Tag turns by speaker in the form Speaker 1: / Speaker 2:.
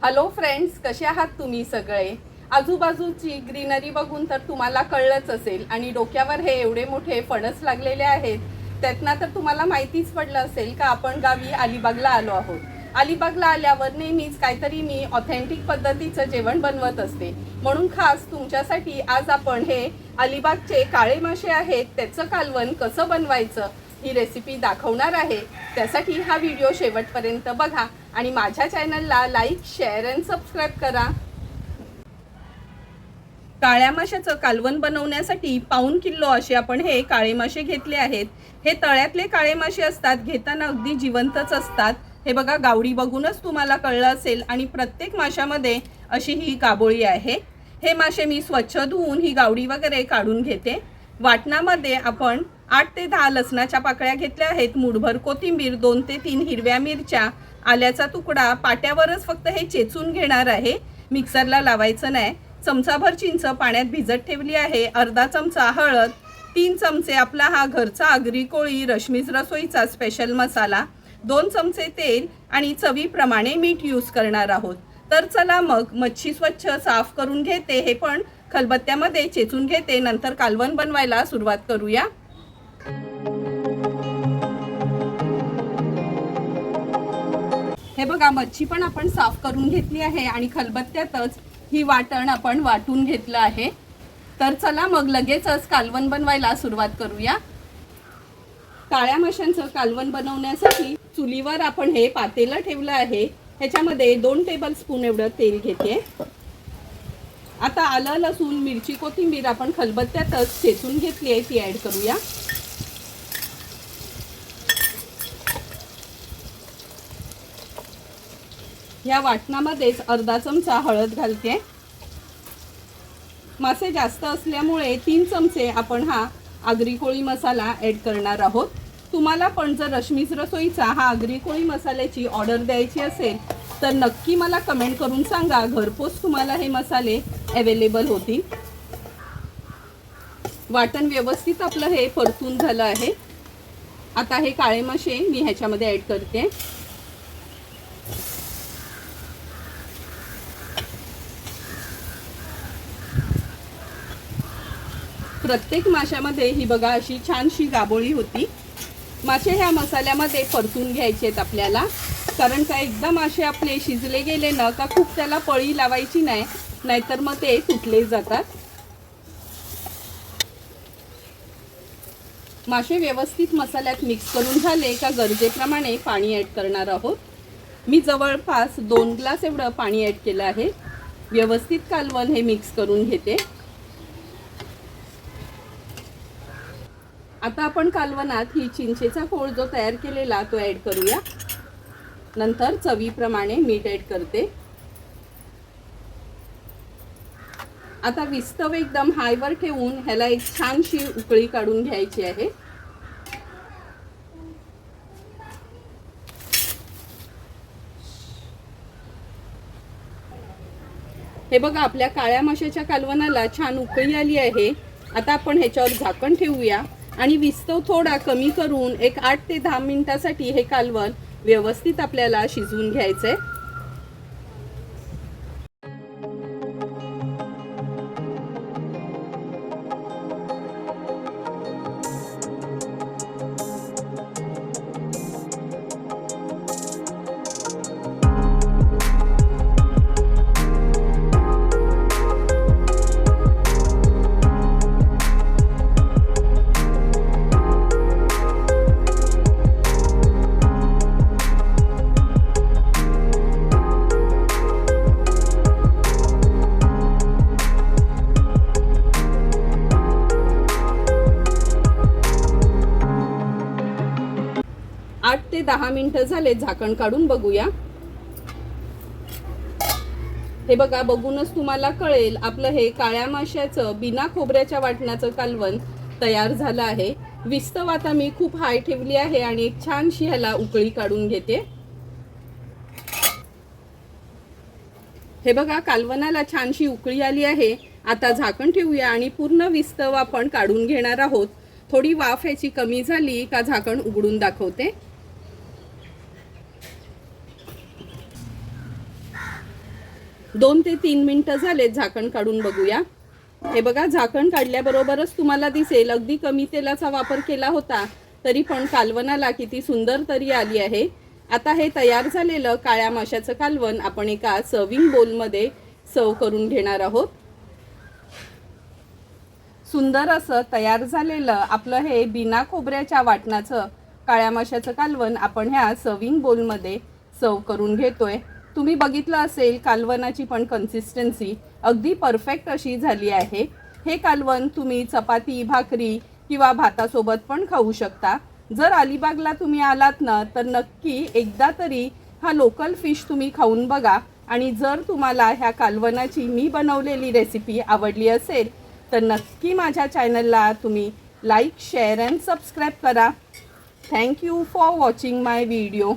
Speaker 1: Hello friends, कसे आहात तुम्ही सगळे? आजूबाजूची ग्रीनरी बघून तर तुम्हाला कळलंच असेल आणि डोक्यावर हे एवढे मोठे फणस लागलेले आहेत. त्यातनं तर तुम्हाला माहितीच पडलं असेल का आपण गावी अलिबागला आलो आहोत. अलिबागला आल्यावर नेहमीच काहीतरी मी ऑथेंटिक पद्धतीचं जेवण बनवत असते. म्हणून खास तुमच्यासाठी आज आपण हे अलिबागचे काळे मासे आहेत त्याचं कालवण कसं बनवायचं ही रेसिपी दाखवणार आहे. त्यासाठी हा व्हिडिओ शेवटपर्यंत बघा आणि माझ्या चॅनलला लाईक, शेअर आणि सबस्क्राईब करा. काळ्या माशाचं कालवण बनवण्यासाठी पाऊण किलो असे आपण हे काळे मासे घेतले आहेत. हे तळ्यातले काळे मासे असतात, घेताना अगदी जिवंतच असतात. हे बघा, गावडी बघूनच तुम्हाला कळलं असेल आणि प्रत्येक माशामध्ये अशी ही गाभोळी आहे. हे मासे मी स्वच्छ धुवून ही गावडी वगैरे काढून घेते. वाटणामध्ये आपण 8 ते 10 लसणाच्या पाकळ्या घेतल्या आहेत, मूठभर कोथिंबीर, 2 ते 3 हिरव्या मिरच्या, आल्याचा तुकडा, पाट्यावरच फक्त हे चेचून घेणार आहे, मिक्सरला लावायचं नाही. चमचाभर चिंच पाण्यात भिजत ठेवली आहे, अर्धा चमचा हळद, 3 चमचे आपला हा घरचा आगरी कोळी रश्मीज रसोईचा स्पेशल मसाला, 2 चमचे तेल आणि चवीप्रमाणे मीठ यूज करणार आहोत. तर चला मग मच्छी स्वच्छ साफ करून घेते, हे पण खलबत्त्यामध्ये चेचून घेते, नंतर कालवण बनवायला सुरुवात करूया. हे बघा, मच्छी पण आपण साफ करून घेतली आहे आणि खलबत्त्यातच ही वाटण आपण वाटून घेतलं आहे. तर चला मग लगेचच कालवण बनवायला सुरुवात करूया. काळ्या माशांचं कालवण बनवण्यासाठी चुलीवर आपण हे पातेलं ठेवलं आहे. ह्याच्यामध्ये 2 टेबलस्पून एवढं तेल घेते. आता आलं, लसूण, मिरची, कोथिंबीर आपण खलबत्त्यातच चेचून घेतली आहे, ती ॲड करूया. या वाटणामध्येच अर्धा चमचा हळद घालते. मासे जास्त असल्यामुळे 3 चमचे आपण हा आगरी कोळी मसाला ॲड करणार आहोत. तुम्हाला पण जर रश्मीज रसोईचा हा आगरी कोळी मसाल्याची ऑर्डर द्यायची असेल तर नक्की मला कमेंट करून सांगा, घरपोच तुम्हाला हे मसाले अवेलेबल होतील. वाटण व्यवस्थित आपलं हे परतून झालं आहे. आता हे काळे मासे मी ह्याच्यामध्ये ॲड करते. प्रत्येक माशामध्ये ही बघा अशी छानशी गाभोळी होती. मासे ह्या मसाल्यामध्ये परतून घ्यायचे आहेत आपल्याला, कारण का एकदा मासे आपले शिजले गेले ना का खूप त्याला पळी लावायची नाही, नाहीतर मग ते तुटले जातात. मासे व्यवस्थित मसाल्यात मिक्स करून झाले का गरजेप्रमाणे पाणी ॲड करणार आहोत. मी जवळपास 2 ग्लास एवढं पाणी ॲड केलं आहे. व्यवस्थित कालवण हे मिक्स करून घेते. आता आपण कालवणात ही चिंचेचा कोळ जो तयार केलेला तो ॲड करूया. नंतर चवीप्रमाणे मीठ ॲड करते. आता विस्तव एकदम हायवर ठेवून ह्याला एक छानशी उकळी काढून घ्यायची आहे. हे बघा, आपल्या काळ्या माशाच्या कालवणाला छान उकळी आली आहे. आता आपण ह्याच्यावर झाकण ठेवूया आणि विस्तव थोडा कमी करून एक 8 ते 10 मिनिटासाठी हे कालवण व्यवस्थित आपल्याला शिजवून घ्यायचंय. ते 10 मिनिटं झाले, झाकण काढून बघूया. हे बघा, बघूनच तुम्हाला कळेल आपलं हे काळ्या माशाचं बिना खोबऱ्याच्या वाटणाचं कालवण तयार झालं आहे. विस्तव आता मी खूप हाय ठेवली आहे आणि एक छानशी ह्याला उकळी काढून घेते. हे बघा, कालवणाला छानशी उकळी आली आहे. आता झाकण ठेवूया आणि पूर्ण विस्तव आपण काढून घेणार आहोत. थोडी वाफ याची कमी झाली का झाकण उघडून दाखवते. 2 ते 3 मिनिटं झालेत, झाकण काढून बघूया. हे बघा, झाकण काढल्याबरोबरच तुम्हाला दिसेल अगदी कमी तेलाचा वापर केला होता तरी पण कालवणाला किती सुंदर तरी आली आहे. आता हे तयार झालेलं काळ्या माशाचं कालवण आपण एका सर्विंग बोलमध्ये सर्व करून घेणार आहोत. सुंदर असं तयार झालेलं आपलं हे बिना खोबऱ्याच्या वाटणाचं काळ्या माशाचं कालवण आपण ह्या सर्विंग बोलमध्ये सर्व करून घेतोय. तुम्ही बघितलं असेल कालवणाची पण कन्सिस्टन्सी अगदी परफेक्ट अशी झाली आहे. हे कालवण तुम्ही चपाती, भाकरी किंवा भातासोबत पण खाऊ शकता. जर अलिबागला तुम्ही आलात ना तर नक्की एकदा तरी हा लोकल फिश तुम्ही खाऊन बघा. आणि जर तुम्हाला ह्या कालवणाची मी बनवलेली रेसिपी आवडली असेल तर नक्की माझ्या चॅनलला तुम्ही लाईक, शेअर अँड सबस्क्राईब करा. Thank you for watching my video.